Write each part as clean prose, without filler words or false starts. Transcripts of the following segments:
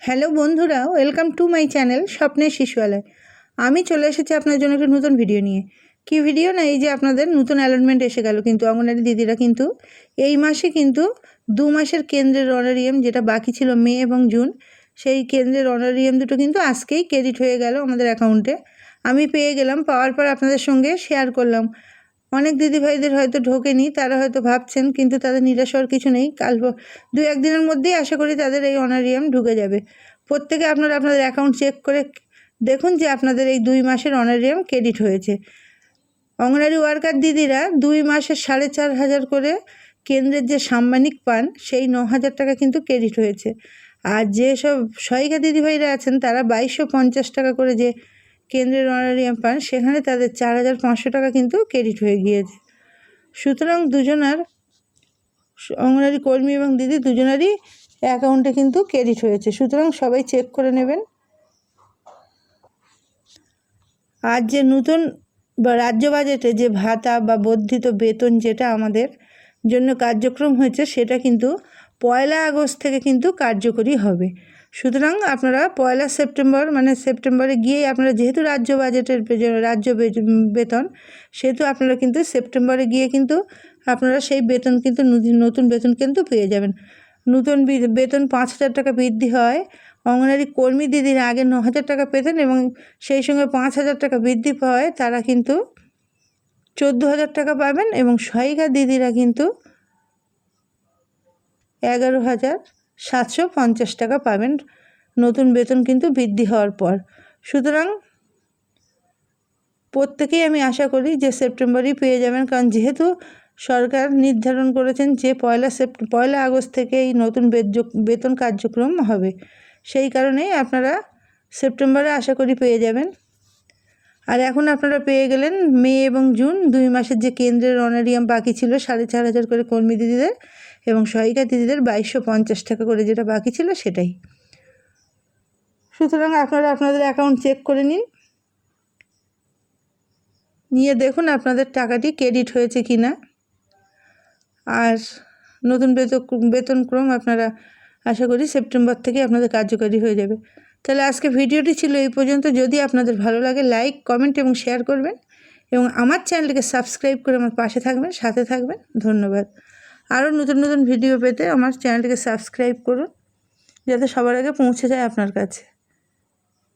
Hello বন্ধুরা, welcome to my channel স্বপ্নের শিশুয়ালয়। আমি চলে এসেছি আপনার জন্য একটা নতুন ভিডিও নিয়ে। কি ভিডিও না, এই যে আপনাদের নতুন অ্যালটমেন্ট এসে গেল, কিন্তু অঙ্গনওয়াড়ি দিদিরা কিন্তু এই মাসে কিন্তু 2 মাসের কেন্দ্রের অনারিয়াম যেটা বাকি ছিল মে এবং জুন, সেই কেন্দ্রের অনারিয়াম দুটো কিন্তু আজকেই ক্রেডিট হয়ে গেল আমাদের অ্যাকাউন্টে। আমি পেয়ে গেলাম, পাওয়ার পর আপনাদের সঙ্গে শেয়ার করলাম। অনেক দিদিভাইদের হয়তো ঢোকেনি, তারা হয়তো ভাবছেন, কিন্তু তাদের নিরাশ হওয়ার কিছু নেই। কাল 2-1 দিনের মধ্যেই আশা করি তাদের এই অনারিয়াম ঢুকে যাবে। প্রত্যেকে আপনারা আপনাদের অ্যাকাউন্ট চেক করে দেখুন যে আপনাদের এই 2 মাসের অনারিয়াম ক্রেডিট হয়েছে। অঙ্গনওয়াড়ি ওয়ার্কার দিদিরা 2 মাসে 4,500 করে কেন্দ্রের যে সাম্মানিক পান, সেই 9,000 টাকা কিন্তু ক্রেডিট হয়েছে। আর যেসব সহায়িকা দিদিভাইরা আছেন তারা 2,250 টাকা করে যে কেন্দ্রের অনারিয়াম পান, সেখানে তাদের 4,500 টাকা কিন্তু ক্রেডিট হয়ে গিয়েছে। সুতরাং দুজনার, অঙ্গনওয়াড়ি কর্মী এবং দিদি দুজনারই অ্যাকাউন্টে কিন্তু ক্রেডিট হয়েছে। সুতরাং সবাই চেক করে নেবেন। আর যে নতুন রাজ্য বাজেটে যে ভাতা বা বর্ধিত বেতন যেটা আমাদের জন্য কার্যক্রম হয়েছে, সেটা কিন্তু 1 আগস্ট থেকে কিন্তু কার্যকরী হবে। সুতরাং আপনারা 1 সেপ্টেম্বর মানে সেপ্টেম্বরে গিয়েই আপনারা, যেহেতু রাজ্য বাজেটের রাজ্য বেতন, সেহেতু আপনারা কিন্তু সেপ্টেম্বরে গিয়ে কিন্তু আপনারা সেই বেতন কিন্তু নতুন বেতন কিন্তু পেয়ে যাবেন। নতুন বেতন 5,000 টাকা বৃদ্ধি হয়। অঙ্গনওয়াড়ি কর্মী দিদিরা আগে 9,000 টাকা পেতেন এবং সেই সঙ্গে 5,000 টাকা বৃদ্ধি পাওয়ায় তারা কিন্তু 14,000 টাকা পাবেন, এবং সহায়িকা দিদিরা কিন্তু 11,750 টাকা পাবেন নতুন বেতন কিন্তু বৃদ্ধি হওয়ার পর। সুতরাং প্রত্যেকেই আমি আশা করি যে সেপ্টেম্বরেই পেয়ে যাবেন, কারণ যেহেতু সরকার নির্ধারণ করেছেন যে 1 আগস্ট থেকে এই নতুন বেতন কার্যক্রম হবে, সেই কারণেই আপনারা সেপ্টেম্বরে আশা করি পেয়ে যাবেন। আর এখন আপনারা পেয়ে গেলেন মে এবং জুন 2 মাসের যে কেন্দ্রের অনারিয়াম বাকি ছিল 4,500 করে কর্মী দিদিদের, এবং সহায়িকা দিদিদের 2,250 টাকা করে যেটা বাকি ছিল সেটাই। সুতরাং আপনারা আপনাদের অ্যাকাউন্ট চেক করে নিয়ে দেখুন আপনাদের টাকাটি ক্রেডিট হয়েছে কি না। আর নতুন বেতনক্রম আপনারা আশা করি সেপ্টেম্বর থেকে আপনাদের কার্যকারী হয়ে যাবে। তাহলে আজকে ভিডিওটি ছিল এই পর্যন্ত। যদি আপনাদের ভালো লাগে, লাইক, কমেন্ট এবং শেয়ার করবেন, এবং আমার চ্যানেলটিকে সাবস্ক্রাইব করে আমার পাশে থাকবেন, সাথে থাকবেন। ধন্যবাদ। আরও নতুন নতুন ভিডিও পেতে আমার চ্যানেলটিকে সাবস্ক্রাইব করুন, যাতে সবার আগে পৌঁছে যায় আপনার কাছে।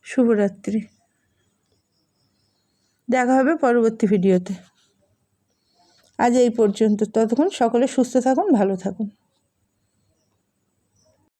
শুভরাত্রি। দেখা হবে পরবর্তী ভিডিওতে। আজ এই পর্যন্ত। ততক্ষণ সকলে সুস্থ থাকুন, ভালো থাকুন।